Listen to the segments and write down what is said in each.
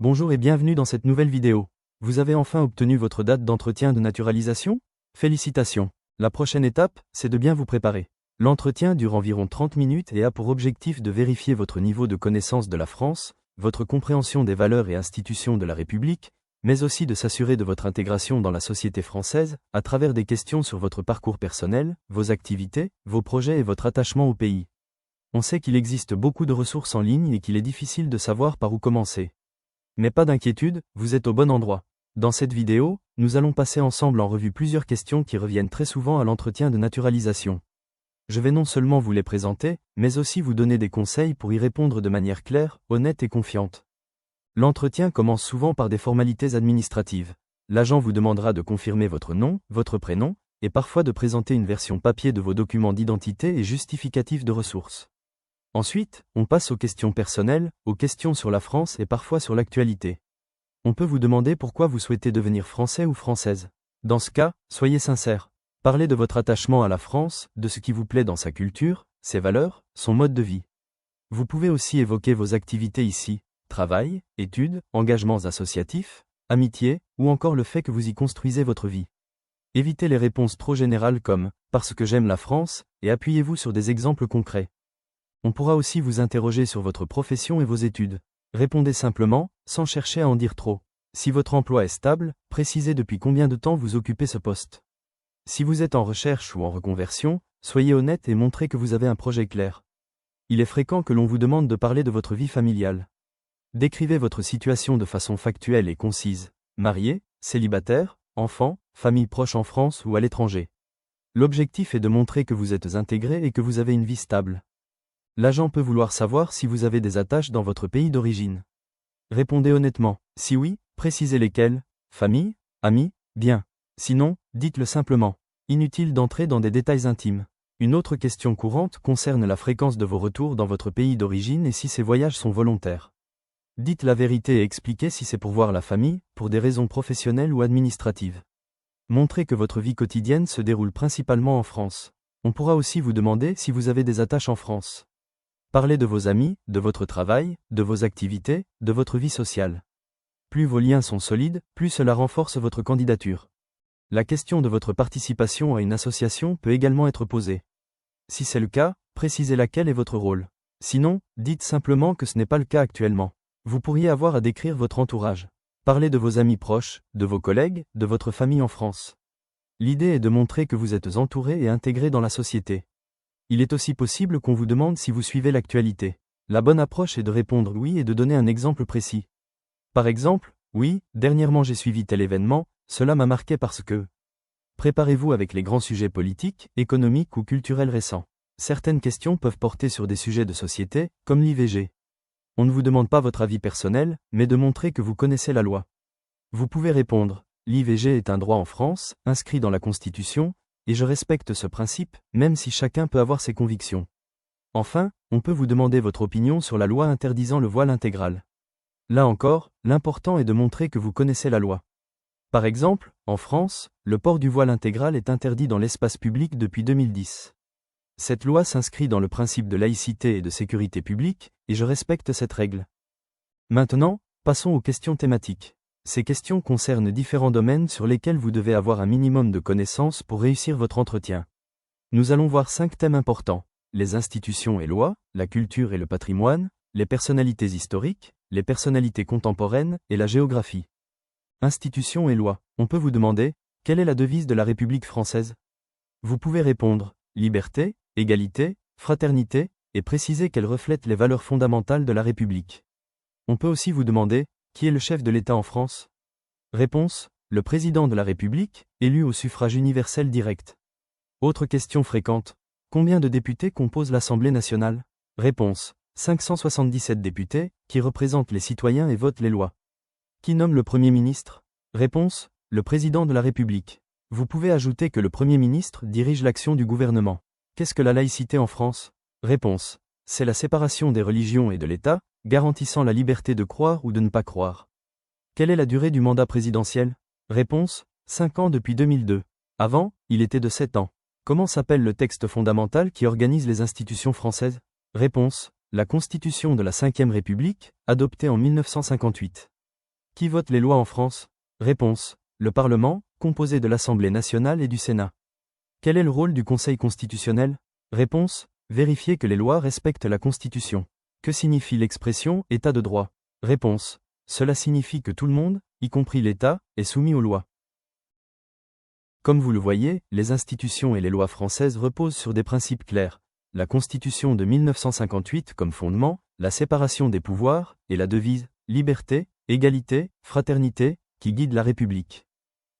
Bonjour et bienvenue dans cette nouvelle vidéo. Vous avez enfin obtenu votre date d'entretien de naturalisation? Félicitations. La prochaine étape, c'est de bien vous préparer. L'entretien dure environ 30 minutes et a pour objectif de vérifier votre niveau de connaissance de la France, votre compréhension des valeurs et institutions de la République, mais aussi de s'assurer de votre intégration dans la société française, à travers des questions sur votre parcours personnel, vos activités, vos projets et votre attachement au pays. On sait qu'il existe beaucoup de ressources en ligne et qu'il est difficile de savoir par où commencer. Mais pas d'inquiétude, vous êtes au bon endroit. Dans cette vidéo, nous allons passer ensemble en revue plusieurs questions qui reviennent très souvent à l'entretien de naturalisation. Je vais non seulement vous les présenter, mais aussi vous donner des conseils pour y répondre de manière claire, honnête et confiante. L'entretien commence souvent par des formalités administratives. L'agent vous demandera de confirmer votre nom, votre prénom, et parfois de présenter une version papier de vos documents d'identité et justificatifs de ressources. Ensuite, on passe aux questions personnelles, aux questions sur la France et parfois sur l'actualité. On peut vous demander pourquoi vous souhaitez devenir français ou française. Dans ce cas, soyez sincère. Parlez de votre attachement à la France, de ce qui vous plaît dans sa culture, ses valeurs, son mode de vie. Vous pouvez aussi évoquer vos activités ici, travail, études, engagements associatifs, amitié, ou encore le fait que vous y construisez votre vie. Évitez les réponses trop générales comme « parce que j'aime la France » et appuyez-vous sur des exemples concrets. On pourra aussi vous interroger sur votre profession et vos études. Répondez simplement, sans chercher à en dire trop. Si votre emploi est stable, précisez depuis combien de temps vous occupez ce poste. Si vous êtes en recherche ou en reconversion, soyez honnête et montrez que vous avez un projet clair. Il est fréquent que l'on vous demande de parler de votre vie familiale. Décrivez votre situation de façon factuelle et concise. Marié, célibataire, enfant, famille proche en France ou à l'étranger. L'objectif est de montrer que vous êtes intégré et que vous avez une vie stable. L'agent peut vouloir savoir si vous avez des attaches dans votre pays d'origine. Répondez honnêtement. Si oui, précisez lesquelles. Famille, amis, bien. Sinon, dites-le simplement. Inutile d'entrer dans des détails intimes. Une autre question courante concerne la fréquence de vos retours dans votre pays d'origine et si ces voyages sont volontaires. Dites la vérité et expliquez si c'est pour voir la famille, pour des raisons professionnelles ou administratives. Montrez que votre vie quotidienne se déroule principalement en France. On pourra aussi vous demander si vous avez des attaches en France. Parlez de vos amis, de votre travail, de vos activités, de votre vie sociale. Plus vos liens sont solides, plus cela renforce votre candidature. La question de votre participation à une association peut également être posée. Si c'est le cas, précisez laquelle est votre rôle. Sinon, dites simplement que ce n'est pas le cas actuellement. Vous pourriez avoir à décrire votre entourage. Parlez de vos amis proches, de vos collègues, de votre famille en France. L'idée est de montrer que vous êtes entouré et intégré dans la société. Il est aussi possible qu'on vous demande si vous suivez l'actualité. La bonne approche est de répondre oui et de donner un exemple précis. Par exemple, oui, dernièrement j'ai suivi tel événement, cela m'a marqué parce que... Préparez-vous avec les grands sujets politiques, économiques ou culturels récents. Certaines questions peuvent porter sur des sujets de société, comme l'IVG. On ne vous demande pas votre avis personnel, mais de montrer que vous connaissez la loi. Vous pouvez répondre, l'IVG est un droit en France, inscrit dans la Constitution, et je respecte ce principe, même si chacun peut avoir ses convictions. Enfin, on peut vous demander votre opinion sur la loi interdisant le voile intégral. Là encore, l'important est de montrer que vous connaissez la loi. Par exemple, en France, le port du voile intégral est interdit dans l'espace public depuis 2010. Cette loi s'inscrit dans le principe de laïcité et de sécurité publique, et je respecte cette règle. Maintenant, passons aux questions thématiques. Ces questions concernent différents domaines sur lesquels vous devez avoir un minimum de connaissances pour réussir votre entretien. Nous allons voir 5 thèmes importants. Les institutions et lois, la culture et le patrimoine, les personnalités historiques, les personnalités contemporaines et la géographie. Institutions et lois. On peut vous demander, quelle est la devise de la République française? Vous pouvez répondre, liberté, égalité, fraternité, et préciser qu'elle reflète les valeurs fondamentales de la République. On peut aussi vous demander, qui est le chef de l'État en France? Réponse, le président de la République, élu au suffrage universel direct. Autre question fréquente, combien de députés composent l'Assemblée nationale? Réponse, 577 députés, qui représentent les citoyens et votent les lois. Qui nomme le Premier ministre? Réponse, le président de la République. Vous pouvez ajouter que le Premier ministre dirige l'action du gouvernement. Qu'est-ce que la laïcité en France? Réponse, c'est la séparation des religions et de l'État, garantissant la liberté de croire ou de ne pas croire. Quelle est la durée du mandat présidentiel? Réponse, 5 ans depuis 2002. Avant, il était de 7 ans. Comment s'appelle le texte fondamental qui organise les institutions françaises? Réponse, la Constitution de la Ve République, adoptée en 1958. Qui vote les lois en France? Réponse. Le Parlement, composé de l'Assemblée nationale et du Sénat. Quel est le rôle du Conseil constitutionnel? Réponse. Vérifier que les lois respectent la Constitution. Que signifie l'expression « État de droit » ? Réponse. Cela signifie que tout le monde, y compris l'État, est soumis aux lois. Comme vous le voyez, les institutions et les lois françaises reposent sur des principes clairs. La Constitution de 1958 comme fondement, la séparation des pouvoirs, et la devise « Liberté, égalité, fraternité » qui guide la République.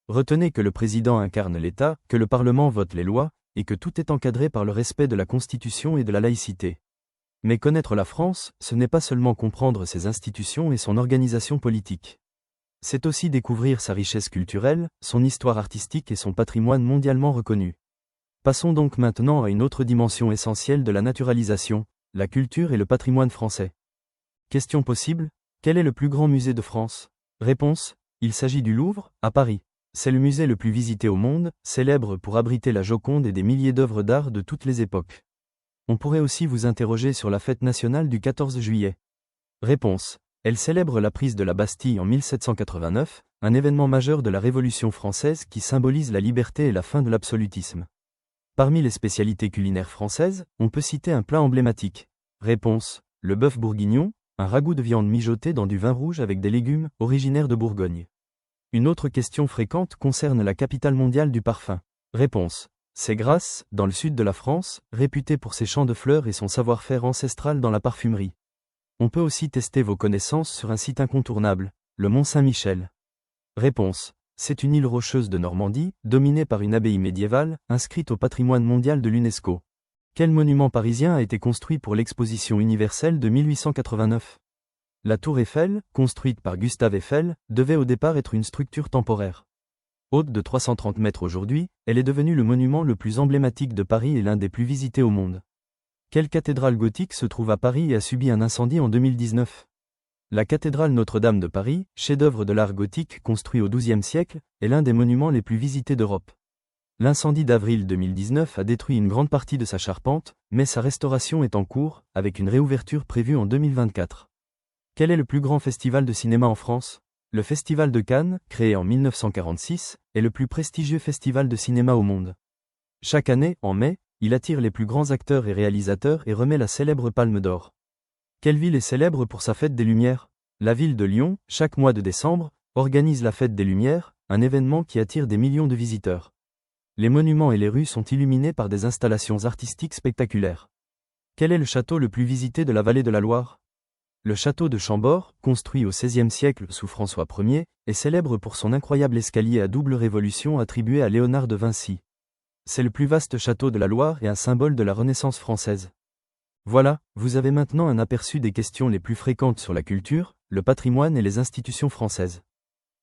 Retenez que le président incarne l'État, que le Parlement vote les lois, et que tout est encadré par le respect de la Constitution et de la laïcité. Mais connaître la France, ce n'est pas seulement comprendre ses institutions et son organisation politique. C'est aussi découvrir sa richesse culturelle, son histoire artistique et son patrimoine mondialement reconnu. Passons donc maintenant à une autre dimension essentielle de la naturalisation, la culture et le patrimoine français. Question possible, quel est le plus grand musée de France? Réponse, il s'agit du Louvre, à Paris. C'est le musée le plus visité au monde, célèbre pour abriter la Joconde et des milliers d'œuvres d'art de toutes les époques. On pourrait aussi vous interroger sur la fête nationale du 14 juillet. Réponse. Elle célèbre la prise de la Bastille en 1789, un événement majeur de la Révolution française qui symbolise la liberté et la fin de l'absolutisme. Parmi les spécialités culinaires françaises, on peut citer un plat emblématique. Réponse. Le bœuf bourguignon, un ragoût de viande mijotée dans du vin rouge avec des légumes, originaires de Bourgogne. Une autre question fréquente concerne la capitale mondiale du parfum. Réponse. C'est Grasse, dans le sud de la France, réputé pour ses champs de fleurs et son savoir-faire ancestral dans la parfumerie. On peut aussi tester vos connaissances sur un site incontournable, le Mont Saint-Michel. Réponse. C'est une île rocheuse de Normandie, dominée par une abbaye médiévale, inscrite au patrimoine mondial de l'UNESCO. Quel monument parisien a été construit pour l'exposition universelle de 1889? La tour Eiffel, construite par Gustave Eiffel, devait au départ être une structure temporaire. Haute de 330 mètres aujourd'hui, elle est devenue le monument le plus emblématique de Paris et l'un des plus visités au monde. Quelle cathédrale gothique se trouve à Paris et a subi un incendie en 2019? La cathédrale Notre-Dame de Paris, chef-d'œuvre de l'art gothique construit au XIIe siècle, est l'un des monuments les plus visités d'Europe. L'incendie d'avril 2019 a détruit une grande partie de sa charpente, mais sa restauration est en cours, avec une réouverture prévue en 2024. Quel est le plus grand festival de cinéma en France? Le Festival de Cannes, créé en 1946, est le plus prestigieux festival de cinéma au monde. Chaque année, en mai, il attire les plus grands acteurs et réalisateurs et remet la célèbre Palme d'Or. Quelle ville est célèbre pour sa fête des Lumières? La ville de Lyon, chaque mois de décembre, organise la fête des Lumières, un événement qui attire des millions de visiteurs. Les monuments et les rues sont illuminés par des installations artistiques spectaculaires. Quel est le château le plus visité de la vallée de la Loire? Le château de Chambord, construit au XVIe siècle sous François Ier, est célèbre pour son incroyable escalier à double révolution attribué à Léonard de Vinci. C'est le plus vaste château de la Loire et un symbole de la Renaissance française. Voilà, vous avez maintenant un aperçu des questions les plus fréquentes sur la culture, le patrimoine et les institutions françaises.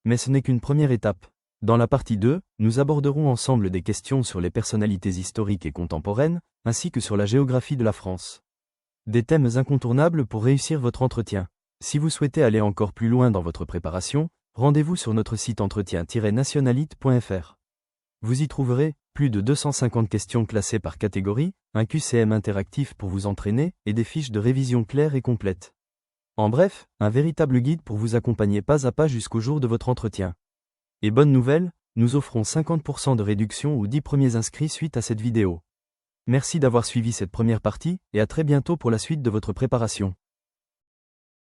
Mais ce n'est qu'une première étape. Dans la partie 2, nous aborderons ensemble des questions sur les personnalités historiques et contemporaines, ainsi que sur la géographie de la France. Des thèmes incontournables pour réussir votre entretien. Si vous souhaitez aller encore plus loin dans votre préparation, rendez-vous sur notre site entretien-nationalite.fr. Vous y trouverez plus de 250 questions classées par catégorie, un QCM interactif pour vous entraîner et des fiches de révision claires et complètes. En bref, un véritable guide pour vous accompagner pas à pas jusqu'au jour de votre entretien. Et bonne nouvelle, nous offrons 50% de réduction aux 10 premiers inscrits suite à cette vidéo. Merci d'avoir suivi cette première partie et à très bientôt pour la suite de votre préparation.